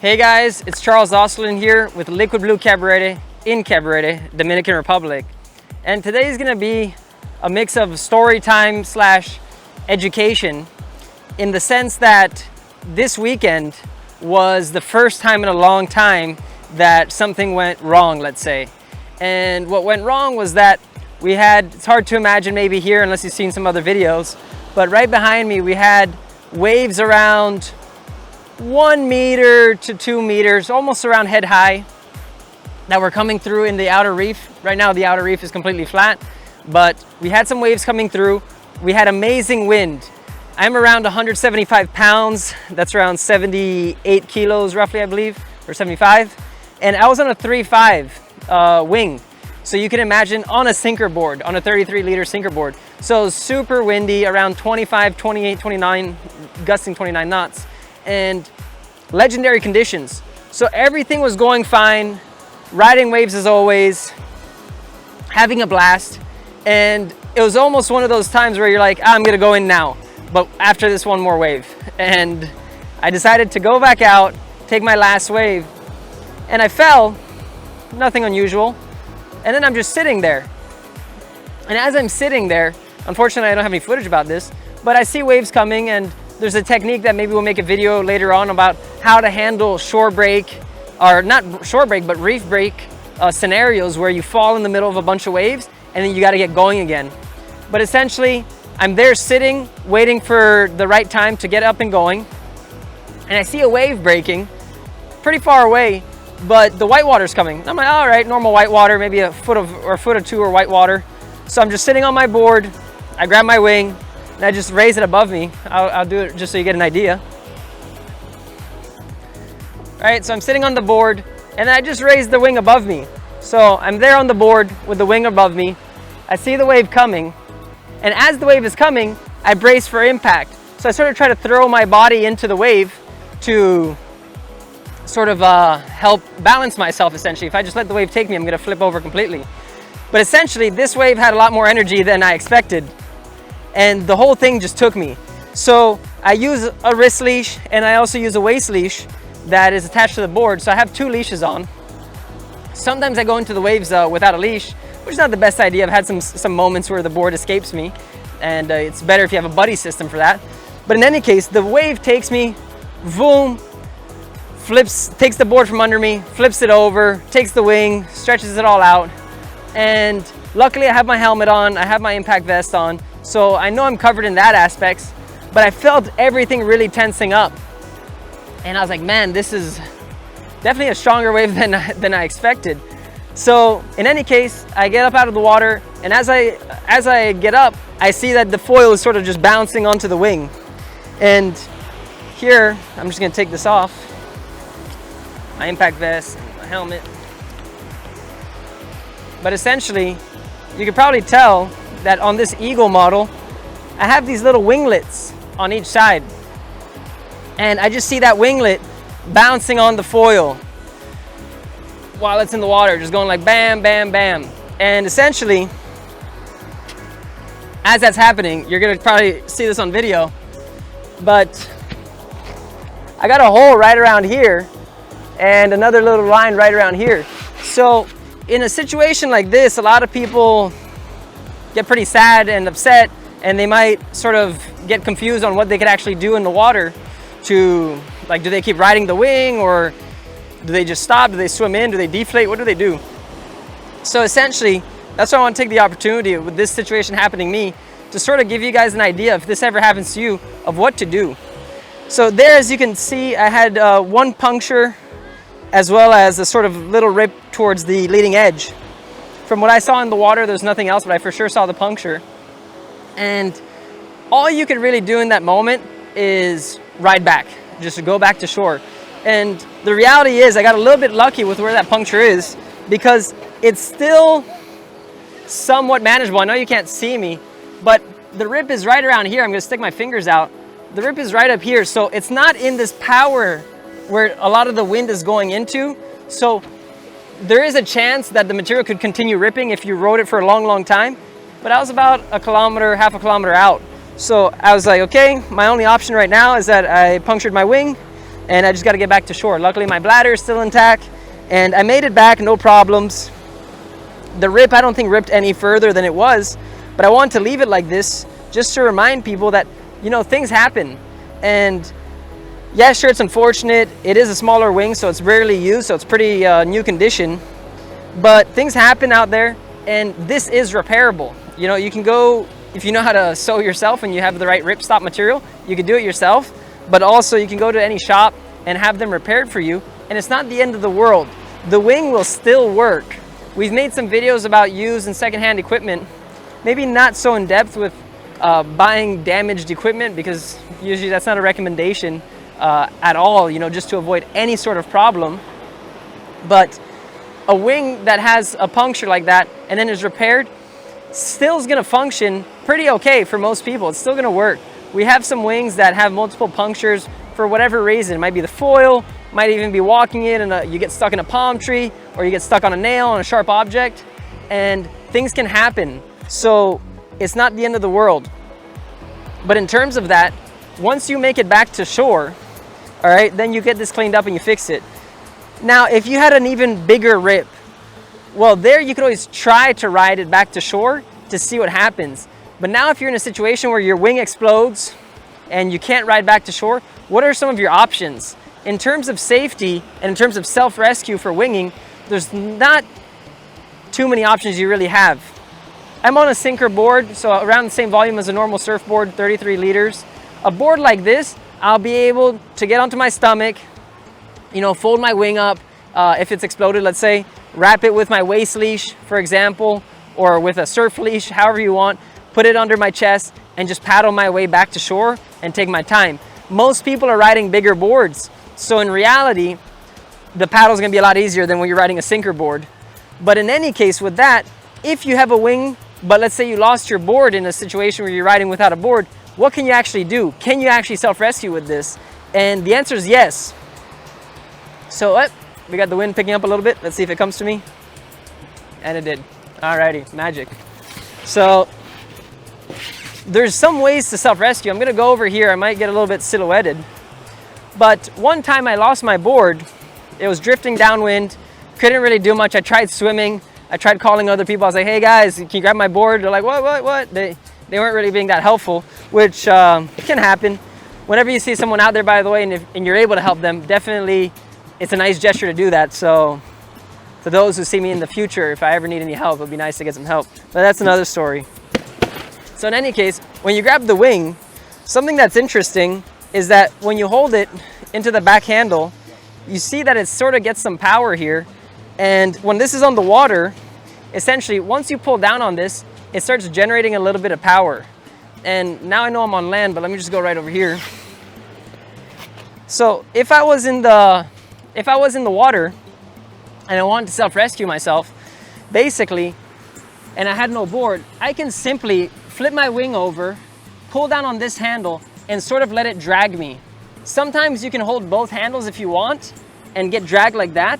Hey guys, it's Charles Osterlin here with Liquid Blue Cabarete in Cabarete, Dominican Republic. And today is gonna be a mix of story time slash education, in the sense that this weekend was the first time in a long time that something went wrong, let's say. And what went wrong was that we had, it's hard to imagine maybe here unless you've seen some other videos, but right behind me we had waves around 1 meter to 2 meters, almost around head high, that were coming through in the outer reef. Right now the outer reef is completely flat, but we had some waves coming through. We had amazing wind. I'm around 175 pounds. That's around 78 kilos roughly, I believe, or 75. And I was on a 3.5 wing. So you can imagine on a sinker board, on a 33-liter sinker board. So super windy, around 25, 28, 29, gusting 29 knots. And legendary conditions. So everything was going fine, riding waves as always, having a blast. And it was almost one of those times where you're like, I'm gonna go in now, but after this one more wave. And I decided to go back out, take my last wave, and I fell, nothing unusual. And then I'm just sitting there. And as I'm sitting there, unfortunately I don't have any footage about this, but I see waves coming, and there's a technique that maybe we'll make a video later on about how to handle shore break, or not shore break, but reef break scenarios where you fall in the middle of a bunch of waves and then you got to get going again. But essentially, I'm there sitting, waiting for the right time to get up and going. And I see a wave breaking pretty far away, but the white water's coming. I'm like, all right, normal white water, maybe a foot or two of white water. So I'm just sitting on my board. I grab my wing, and I just raise it above me. I'll do it just so you get an idea. All right, so I'm sitting on the board, and then I just raise the wing above me. So I'm there on the board with the wing above me. I see the wave coming, and as the wave is coming, I brace for impact. So I sort of try to throw my body into the wave to sort of help balance myself, essentially. If I just let the wave take me, I'm gonna flip over completely. But essentially, this wave had a lot more energy than I expected, and the whole thing just took me. So I use a wrist leash, and I also use a waist leash that is attached to the board. So I have 2 leashes on. Sometimes I go into the waves without a leash, which is not the best idea. I've had some moments where the board escapes me, and it's better if you have a buddy system for that. But in any case, the wave takes me, boom, flips, takes the board from under me, flips it over, takes the wing, stretches it all out. And luckily I have my helmet on, I have my impact vest on, so I know I'm covered in that aspect, but I felt everything really tensing up. And I was like, man, this is definitely a stronger wave than I expected. So in any case, I get up out of the water, and as I get up, I see that the foil is sort of just bouncing onto the wing. And here, I'm just gonna take this off, my impact vest, my helmet. But essentially, you can probably tell that on this Eagle model, I have these little winglets on each side. And I just see that winglet bouncing on the foil while it's in the water, just going like bam, bam, bam. And essentially, as that's happening, you're gonna probably see this on video, but I got a hole right around here and another little line right around here. So in a situation like this, a lot of people get pretty sad and upset, and they might sort of get confused on what they could actually do in the water. To, like, do they keep riding the wing, or do they just stop? Do they swim in? Do they deflate? What do they do? So essentially, that's why I want to take the opportunity with this situation happening to me to sort of give you guys an idea, if this ever happens to you, of what to do. So there, as you can see, I had 1 puncture as well as a sort of little rip towards the leading edge. From what I saw in the water, there's nothing else, but I for sure saw the puncture. And all you could really do in that moment is ride back, just to go back to shore. And the reality is I got a little bit lucky with where that puncture is, because it's still somewhat manageable. I know you can't see me, but the rip is right around here. I'm gonna stick my fingers out. The rip is right up here, so it's not in this power where a lot of the wind is going into. So there is a chance that the material could continue ripping if you rode it for a long, long time. But I was about a kilometer, half a kilometer out. So I was like, okay, my only option right now is that I punctured my wing. and I just got to get back to shore. Luckily my bladder is still intact and I made it back, no problems. The rip I don't think ripped any further than it was, but I wanted to leave it like this just to remind people that, you know, things happen. And yeah, sure, it's unfortunate. It is a smaller wing, so it's rarely used, so it's pretty new condition. But things happen out there, and this is repairable. You know, you can go, if you know how to sew yourself and you have the right ripstop material, you can do it yourself. But also you can go to any shop and have them repaired for you, and it's not the end of the world. The wing will still work. We've made some videos about used and secondhand equipment, maybe not so in depth with buying damaged equipment, because usually that's not a recommendation at all, you know, just to avoid any sort of problem. But a wing that has a puncture like that and then is repaired still is going to function pretty okay for most people. It's still going to work. We have some wings that have multiple punctures for whatever reason. It might be the foil, might even be walking in and you get stuck in a palm tree, or you get stuck on a nail on a sharp object, and things can happen. So it's not the end of the world. But in terms of that, once you make it back to shore, all right, then you get this cleaned up and you fix it. Now, if you had an even bigger rip, well, there you could always try to ride it back to shore to see what happens. But now if you're in a situation where your wing explodes and you can't ride back to shore, what are some of your options? In terms of safety and in terms of self-rescue for winging, there's not too many options you really have. I'm on a sinker board, so around the same volume as a normal surfboard, 33 liters. A board like this, I'll be able to get onto my stomach, you know, fold my wing up if it's exploded, let's say, wrap it with my waist leash, for example, or with a surf leash, however you want, put it under my chest and just paddle my way back to shore and take my time. Most people are riding bigger boards, so in reality, the paddle is going to be a lot easier than when you're riding a sinker board. But in any case with that, if you have a wing, but let's say you lost your board in a situation where you're riding without a board, what can you actually do? Can you actually self-rescue with this? And the answer is yes. So we got the wind picking up a little bit. Let's see if it comes to me. And it did. Alrighty, magic. So there's some ways to self-rescue. I'm gonna go over here. I might get a little bit silhouetted. But one time I lost my board. It was drifting downwind. Couldn't really do much. I tried swimming. I tried calling other people. I was like, hey guys, can you grab my board? They're like, what? They weren't really being that helpful, which can happen. Whenever you see someone out there, by the way, and you're able to help them, definitely it's a nice gesture to do that. So to those who see me in the future, if I ever need any help, it'd be nice to get some help. But that's another story. So in any case, when you grab the wing, something that's interesting is that when you hold it into the back handle, you see that it sort of gets some power here. And when this is on the water, essentially, once you pull down on this, it starts generating a little bit of power. And now I know I'm on land, but let me just go right over here. So if I was in the water and I wanted to self-rescue myself, basically, and I had no board, I can simply flip my wing over, pull down on this handle, and sort of let it drag me. Sometimes you can hold both handles if you want and get dragged like that,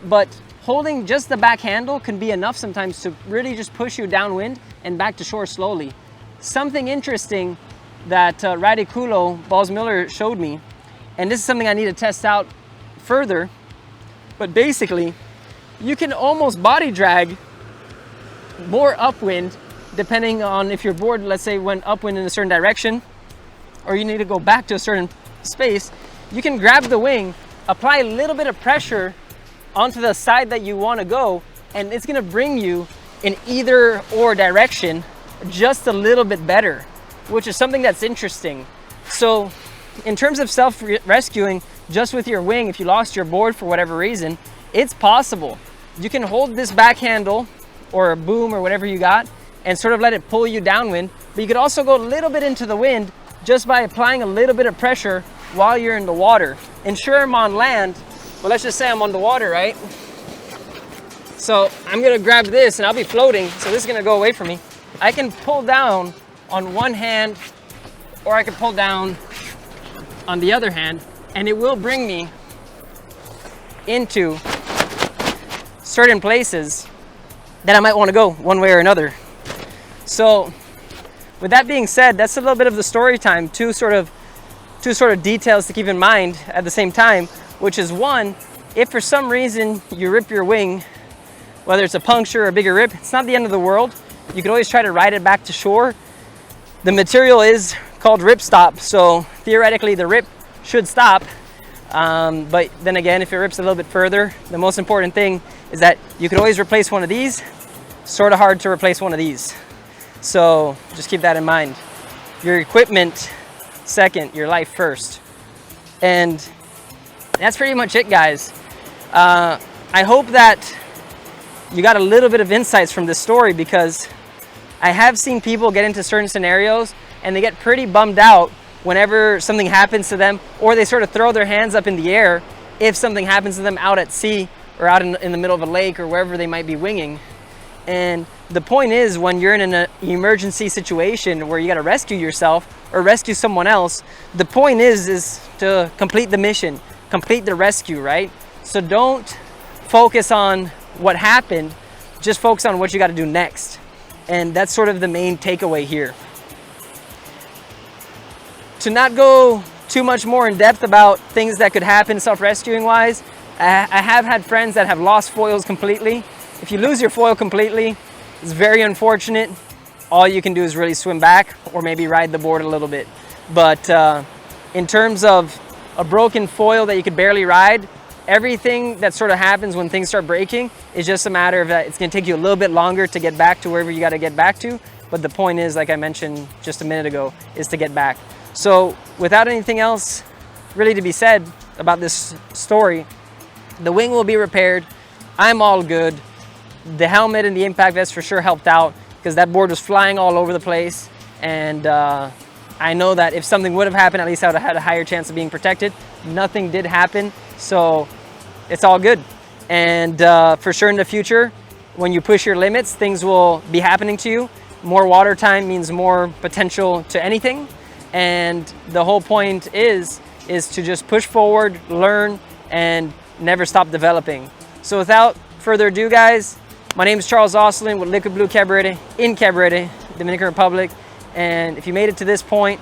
but holding just the back handle can be enough sometimes to really just push you downwind and back to shore slowly. Something interesting that Radiculo Balls Miller showed me, and this is something I need to test out further, but basically you can almost body drag more upwind depending on if your board, let's say, went upwind in a certain direction or you need to go back to a certain space. You can grab the wing, apply a little bit of pressure onto the side that you want to go, and it's going to bring you in either or direction just a little bit better, which is something that's interesting. So in terms of self-rescuing just with your wing, if you lost your board for whatever reason, it's possible. You can hold this back handle or a boom or whatever you got and sort of let it pull you downwind, but you could also go a little bit into the wind just by applying a little bit of pressure while you're in the water. And sure, I'm on land, but let's just say I'm on the water, right? So I'm gonna grab this and I'll be floating, so this is gonna go away from me. I can pull down on one hand, or I can pull down on the other hand, and it will bring me into certain places that I might wanna go one way or another. So with that being said, that's a little bit of the story time to sort of two sort of details to keep in mind at the same time, which is one, if for some reason you rip your wing, whether it's a puncture or a bigger rip, it's not the end of the world. You can always try to ride it back to shore. The material is called rip stop, so theoretically the rip should stop. But then again, if it rips a little bit further, the most important thing is that you could always replace one of these. Sort of hard to replace one of these. So just keep that in mind. Your equipment second, your life first. And that's pretty much it, guys. I hope that you got a little bit of insights from this story, because I have seen people get into certain scenarios and they get pretty bummed out whenever something happens to them, or they sort of throw their hands up in the air if something happens to them out at sea or out in the middle of a lake or wherever they might be winging. And the point is, when you're in an emergency situation where you got to rescue yourself or rescue someone else, the point is to complete the mission, complete the rescue, right? So don't focus on what happened, just focus on what you got to do next. And that's sort of the main takeaway here. To not go too much more in depth about things that could happen self-rescuing wise, I have had friends that have lost foils completely. If you lose your foil completely, it's very unfortunate. All you can do is really swim back or maybe ride the board a little bit. But in terms of a broken foil that you could barely ride, everything that sort of happens when things start breaking is just a matter of that it's going to take you a little bit longer to get back to wherever you got to get back to. But the point is, like I mentioned just a minute ago, is to get back. So without anything else really to be said about this story, the wing will be repaired. I'm all good. The helmet and the impact vest for sure helped out, because that board was flying all over the place. And I know that if something would have happened, at least I would have had a higher chance of being protected. Nothing did happen, so it's all good. And for sure in the future, when you push your limits, things will be happening to you. More water time means more potential to anything. And the whole point is to just push forward, learn, and never stop developing. So without further ado, guys, my name is Charles Oslin with Liquid Blue Cabarete in Cabarete, Dominican Republic. And if you made it to this point,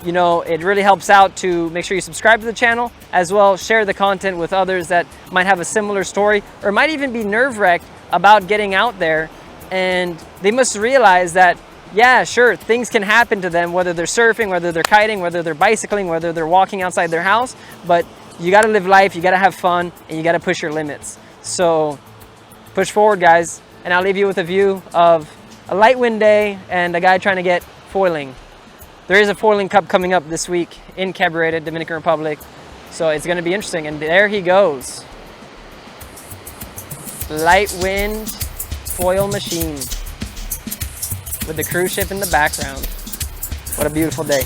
you know, it really helps out to make sure you subscribe to the channel, as well share the content with others that might have a similar story or might even be nerve-wracked about getting out there. And they must realize that, yeah, sure, things can happen to them, whether they're surfing, whether they're kiting, whether they're bicycling, whether they're walking outside their house, but you got to live life, you got to have fun, and you got to push your limits. So push forward, guys, and I'll leave you with a view of a light wind day and a guy trying to get foiling. There is a foiling cup coming up this week in Cabarete, Dominican Republic, so it's going to be interesting. And there he goes. Light wind foil machine with the cruise ship in the background. What a beautiful day.